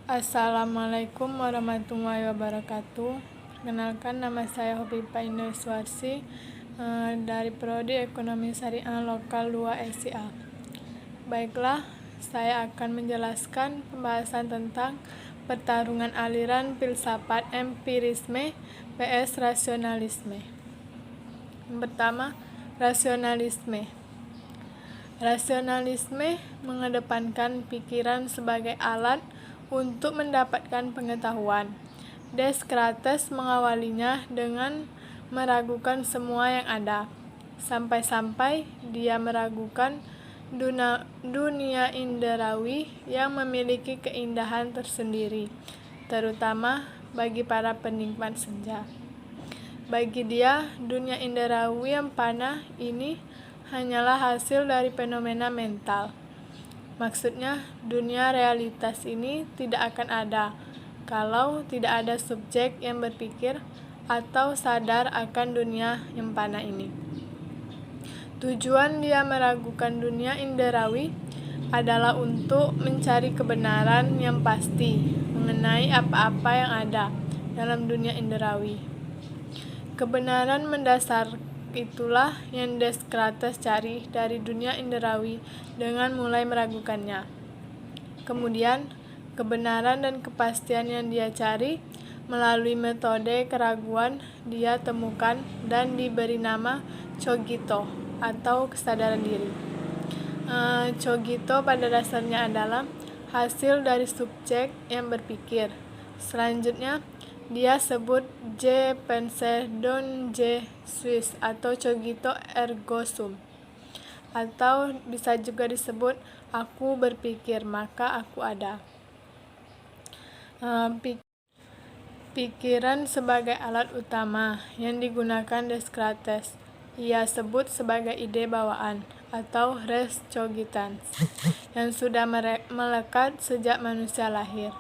Assalamualaikum warahmatullahi wabarakatuh. Kenalkan, nama saya Hopipa Indah Suarsi dari Prodi Ekonomi Syariah Lokal 2 SIA. Baiklah, saya akan menjelaskan pembahasan tentang pertarungan aliran filsafat empirisme vs rasionalisme. Yang pertama, rasionalisme. Rasionalisme mengedepankan pikiran sebagai alat untuk mendapatkan pengetahuan. Descartes mengawalinya dengan meragukan semua yang ada, sampai-sampai dia meragukan dunia inderawi yang memiliki keindahan tersendiri, terutama bagi para penikmat senja. Bagi dia, dunia inderawi yang panah ini hanyalah hasil dari fenomena mental. Maksudnya, dunia realitas ini tidak akan ada kalau tidak ada subjek yang berpikir atau sadar akan dunia yang panah ini. Tujuan dia meragukan dunia inderawi adalah untuk mencari kebenaran yang pasti mengenai apa-apa yang ada dalam dunia inderawi. Kebenaran mendasar itulah yang Descartes cari dari dunia inderawi dengan mulai meragukannya. Kemudian, kebenaran dan kepastian yang dia cari melalui metode keraguan dia temukan dan diberi nama cogito atau kesadaran diri. Cogito pada dasarnya adalah hasil dari subjek yang berpikir. Selanjutnya, dia sebut je pense donc je suis atau cogito ergo sum, atau bisa juga disebut aku berpikir maka aku ada. Pikiran sebagai alat utama yang digunakan Descartes ia sebut sebagai ide bawaan atau res cogitans yang sudah melekat sejak manusia lahir.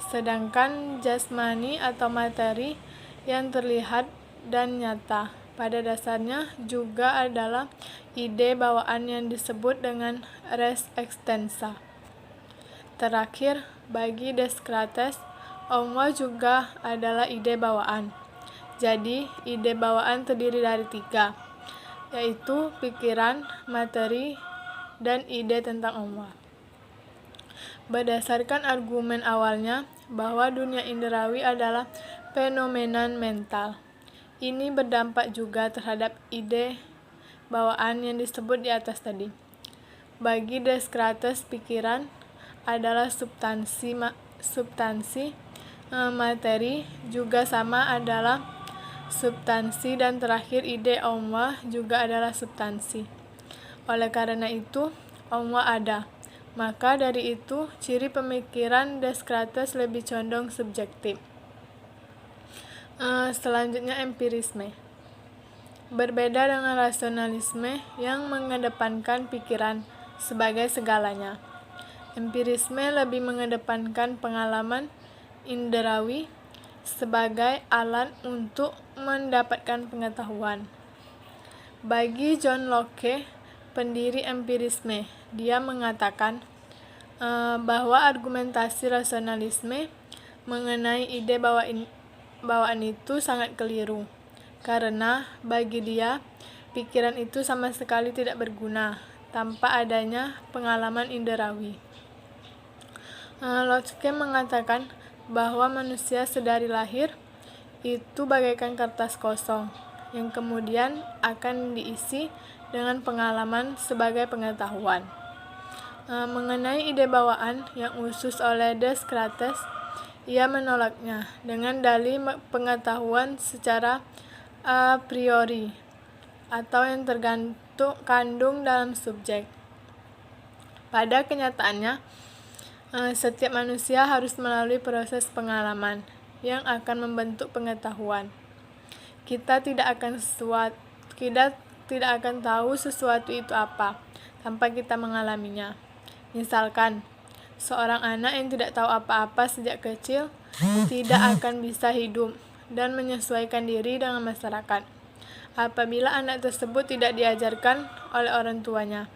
Sedangkan jasmani atau materi yang terlihat dan nyata pada dasarnya juga adalah ide bawaan yang disebut dengan res extensa. Terakhir, bagi Descartes, Allah juga adalah ide bawaan. Jadi, ide bawaan terdiri dari 3, yaitu pikiran, materi, dan ide tentang Allah. Berdasarkan argumen awalnya bahwa dunia inderawi adalah fenomena mental, ini berdampak juga terhadap ide bawaan yang disebut di atas tadi. Bagi Descartes, pikiran adalah substansi, materi juga sama adalah substansi, dan terakhir ide Allah juga adalah substansi. Oleh karena itu, Allah ada. Maka dari itu, ciri pemikiran Descartes lebih condong subjektif. Selanjutnya, empirisme. Berbeda dengan rasionalisme yang mengedepankan pikiran sebagai segalanya, empirisme lebih mengedepankan pengalaman inderawi sebagai alat untuk mendapatkan pengetahuan. Bagi John Locke, pendiri empirisme, dia mengatakan bahwa argumentasi rasionalisme mengenai ide bawaan itu sangat keliru, karena bagi dia, pikiran itu sama sekali tidak berguna tanpa adanya pengalaman inderawi. Locke mengatakan bahwa manusia sedari lahir itu bagaikan kertas kosong yang kemudian akan diisi dengan pengalaman sebagai pengetahuan. Mengenai ide bawaan yang usus oleh Descartes, ia menolaknya dengan dalih pengetahuan secara a priori atau yang terkandung dalam subjek. Pada kenyataannya, setiap manusia harus melalui proses pengalaman yang akan membentuk pengetahuan. Kita tidak akan tahu sesuatu itu apa tanpa kita mengalaminya. Misalkan, seorang anak yang tidak tahu apa-apa sejak kecil tidak akan bisa hidup dan menyesuaikan diri dengan masyarakat apabila anak tersebut tidak diajarkan oleh orang tuanya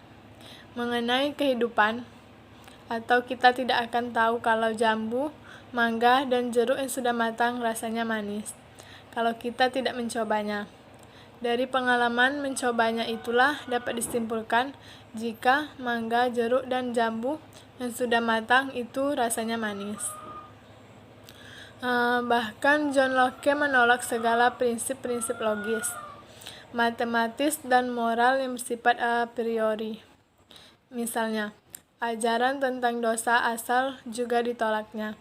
mengenai kehidupan atau kita tidak akan tahu kalau jambu, mangga, dan jeruk yang sudah matang rasanya manis kalau kita tidak mencobanya. Dari pengalaman mencobanya itulah dapat disimpulkan jika mangga, jeruk, dan jambu yang sudah matang itu rasanya manis. Bahkan John Locke menolak segala prinsip-prinsip logis, matematis, dan moral yang bersifat a priori. Misalnya, ajaran tentang dosa asal juga ditolaknya,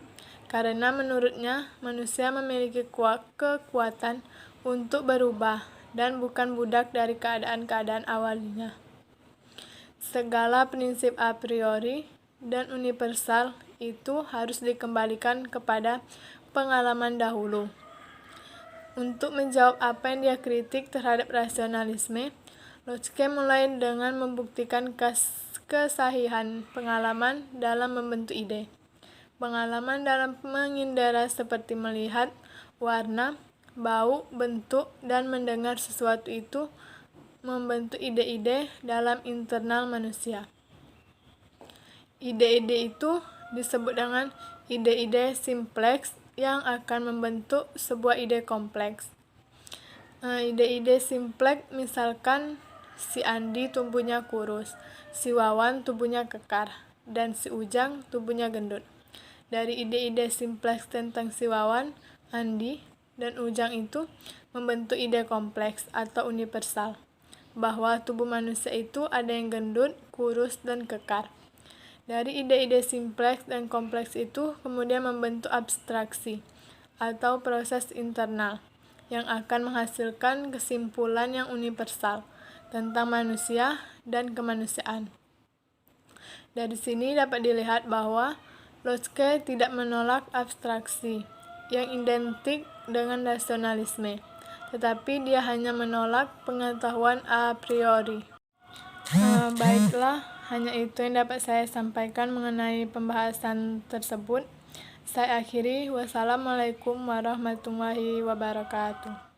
karena menurutnya manusia memiliki kekuatan untuk berubah dan bukan budak dari keadaan-keadaan awalnya. Segala prinsip a priori dan universal itu harus dikembalikan kepada pengalaman dahulu. Untuk menjawab apa yang dia kritik terhadap rasionalisme, Locke mulai dengan membuktikan kesahihan pengalaman dalam membentuk ide. Pengalaman dalam mengindera seperti melihat, warna, bau, bentuk, dan mendengar sesuatu itu membentuk ide-ide dalam internal manusia. Ide-ide itu disebut dengan ide-ide simpleks yang akan membentuk sebuah ide kompleks. Ide-ide simpleks misalkan si Andi tubuhnya kurus, si Wawan tubuhnya kekar, dan si Ujang tubuhnya gendut. Dari ide-ide simpleks tentang si Wawan, Andi, dan Ujang itu membentuk ide kompleks atau universal, bahwa tubuh manusia itu ada yang gendut, kurus, dan kekar. Dari ide-ide simpleks dan kompleks itu kemudian membentuk abstraksi atau proses internal yang akan menghasilkan kesimpulan yang universal tentang manusia dan kemanusiaan. Dari sini dapat dilihat bahwa Locke tidak menolak abstraksi yang identik dengan rasionalisme, tetapi dia hanya menolak pengetahuan a priori. Baiklah, hanya itu yang dapat saya sampaikan mengenai pembahasan tersebut. Saya akhiri, wassalamualaikum warahmatullahi wabarakatuh.